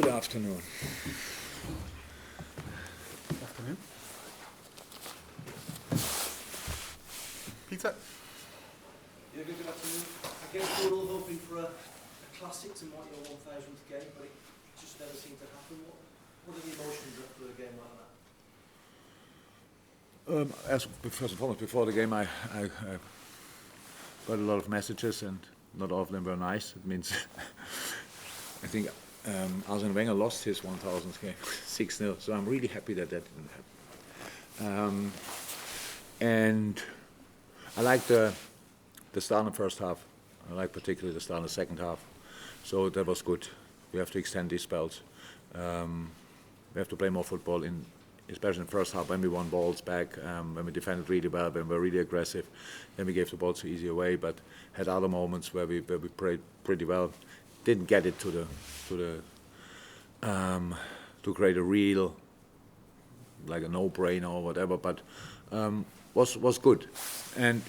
Good afternoon. Afternoon. Peter? Yeah, good afternoon. I guess we're all hoping for a classic to mark your 1000th game, but it just never seemed to happen. What are the emotions after a game like that? First and foremost, before the game, I got a lot of messages, and not all of them were nice. It means I think Arsene Wenger lost his 1000th game 6-0, so I'm really happy that didn't happen. And I like the start in the first half. I like particularly the start in the second half. So that was good. We have to extend these spells. We have to play more football, especially in the first half when we won balls back, when we defended really well, when we were really aggressive. Then we gave the ball so easy away, but had other moments where we played pretty well. Didn't get it to create a real, like a no-brainer or whatever, but was good. And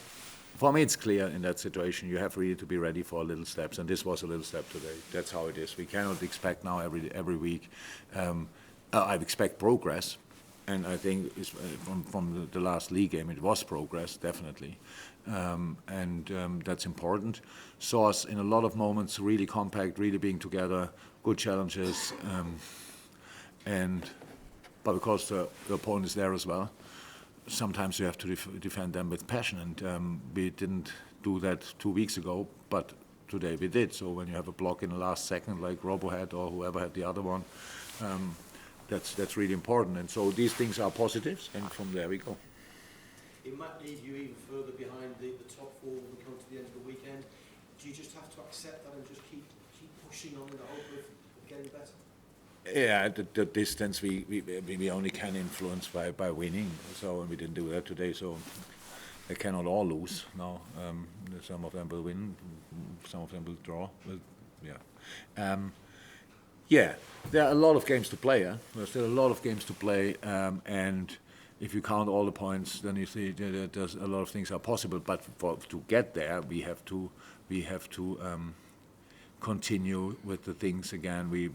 for me, it's clear in that situation you have really to be ready for little steps, and this was a little step today. That's how it is. We cannot expect now every week. I expect progress, and I think from the last league game it was progress definitely, and that's important. Saw us in a lot of moments really compact, really being together, good challenges, but because the opponent is there as well. Sometimes you have to defend them with passion, and we didn't do that 2 weeks ago, but today we did. So when you have a block in the last second, like Robo had or whoever had the other one, that's really important. And so these things are positives, and from there we go. It might leave you even further behind the top four when we come to the end of the weekend. Do you just have to accept that and just keep pushing on in the hope of getting better? Yeah, the distance we only can influence by winning. So we didn't do that today. So they cannot all lose now. Some of them will win, some of them will draw. Yeah, there are a lot of games to play. There's still a lot of games to play, and if you count all the points, then you see that there's a lot of things are possible. But to get there, we have to continue with the things again we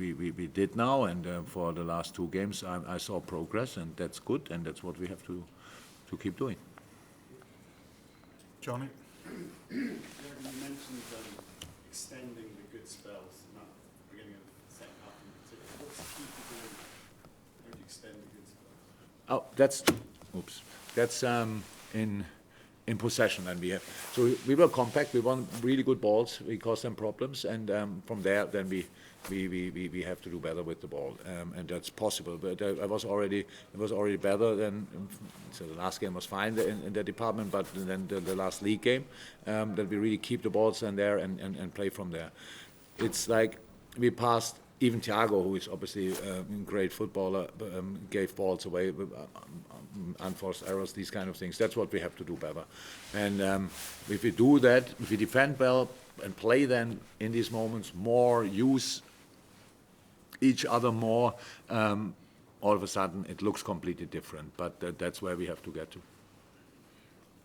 did now, and for the last 2 games I saw progress, and that's good, and that's what we have to keep doing. Johnny? You mentioned extending the good spells in that beginning of the second half in particular. What's the key to doing that? How do you extend the good spells? Oh, that's in possession, and we were compact. We won really good balls. We caused them problems, and from there, then we have to do better with the ball, and that's possible. But it was already better than. So the last game was fine in that department, but then the last league game, that we really keep the balls in there and play from there. It's like we passed. Even Thiago, who is obviously a great footballer, gave balls away, unforced errors, these kind of things. That's what we have to do better. And if we do that, if we defend well and play then in these moments more, use each other more, all of a sudden it looks completely different. But that's where we have to get to.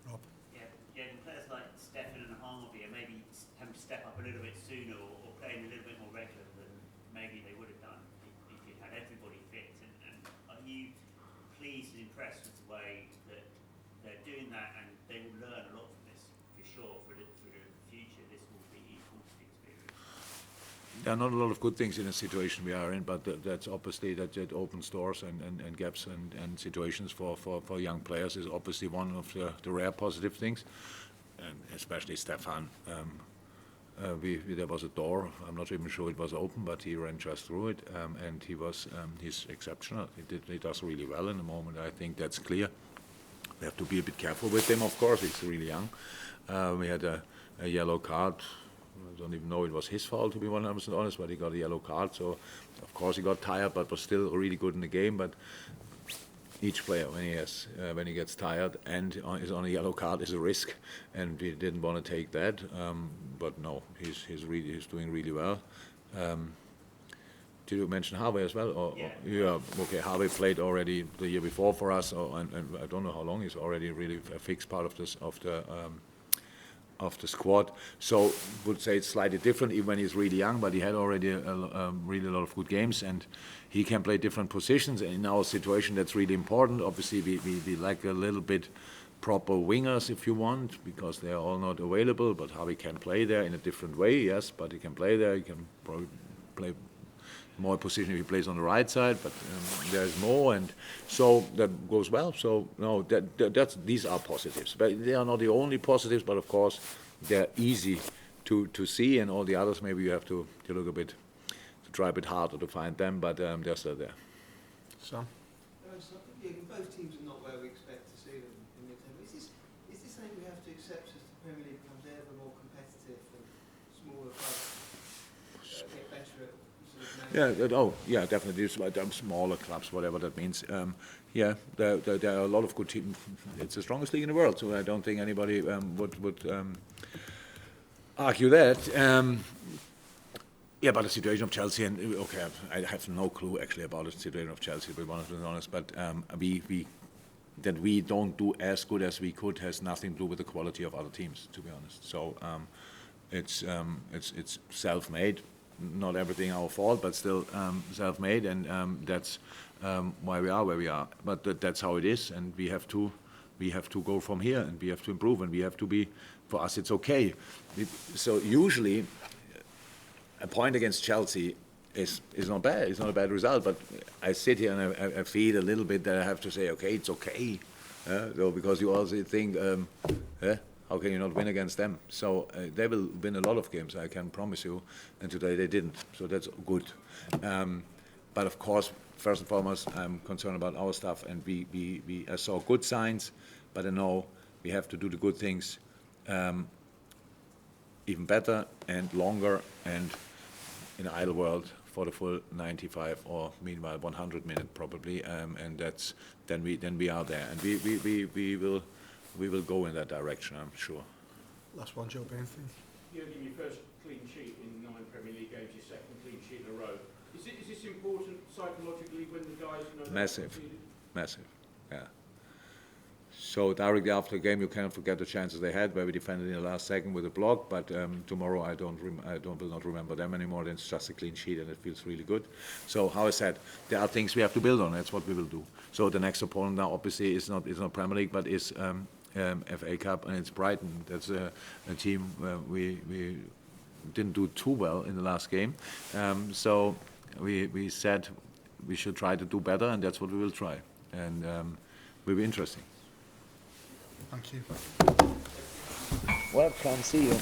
Rob? Yeah, players like Stefan and Harvey are maybe having to step up a little bit sooner or playing a little bit more regular than maybe they would have done if you had everybody fit. And are you pleased and impressed with the way that they're doing that, and they will learn a lot from this for sure for the future? This will be equal to the experience. There are not a lot of good things in the situation we are in, but that's obviously that it opens doors and gaps and situations for young players is obviously one of the rare positive things, and especially Stefan. There was a door. I'm not even sure it was open, but he ran just through it, and he's exceptional. He does really well in the moment. I think that's clear. We have to be a bit careful with him, of course. He's really young. We had a yellow card. I don't even know it was his fault, to be 100% honest, but he got a yellow card. So, of course, he got tired, but was still really good in the game. But each player, when he gets tired and is on a yellow card, is a risk, and we didn't want to take that. But no, he's doing really well. Did you mention Harvey as well? Or, yeah. Okay. Harvey played already the year before for us, and I don't know how long. He's already really a fixed part of of the squad. So would say it's slightly different, even when he's really young, but he had already really a lot of good games, and he can play different positions. And in our situation, that's really important. Obviously, we like a little bit proper wingers, if you want, because they are all not available, but Harvey can play there in a different way, yes, but he can play there. He can probably play more position if he plays on the right side, but there's more, and so that goes well. So no, these are positives, but they are not the only positives. But of course, they're easy to see, and all the others maybe you have to look a bit, to try a bit harder to find them, but they're still there. Sam? Both teams are not where we expect to see them in mid-table. Is this something we have to accept as the Premier League becomes ever more competitive and smaller clubs get better at? Yeah, definitely. Smaller clubs, whatever that means. There are a lot of good teams. It's the strongest league in the world, so I don't think anybody would argue that. But the situation of Chelsea, and okay, I have no clue actually about the situation of Chelsea, to be honest. But that we don't do as good as we could has nothing to do with the quality of other teams, to be honest. So it's self-made. Not everything our fault, but still self-made, and that's why we are where we are. But that's how it is, and we have to go from here, and we have to improve, and we have to be. For us, it's okay. So usually, a point against Chelsea is not bad. It's not a bad result. But I sit here and I feel a little bit that I have to say, okay, it's okay, so because you also think. How can you not win against them? So they will win a lot of games, I can promise you. And today they didn't, so that's good. But of course, first and foremost, I'm concerned about our stuff. And I saw good signs, but I know we have to do the good things even better and longer and in an idle world for the full 95 or meanwhile 100 minutes probably. And that's then we are there, and we will go in that direction, I'm sure. Last one, Joe Bainfield. Jurgen, your first clean sheet in 9 Premier League games, your second clean sheet in a row. Is this important psychologically when the guys know? Massive, yeah. So directly after the game, you cannot forget the chances they had, where we defended in the last second with a block. But tomorrow, I will not remember them anymore. It's just a clean sheet, and it feels really good. So, how I said, there are things we have to build on. That's what we will do. So the next opponent now, obviously, is not Premier League, but is FA Cup, and it's Brighton. That's a team we didn't do too well in the last game. So we said we should try to do better, and that's what we will try. And will be interesting. Thank you. Welcome, see you.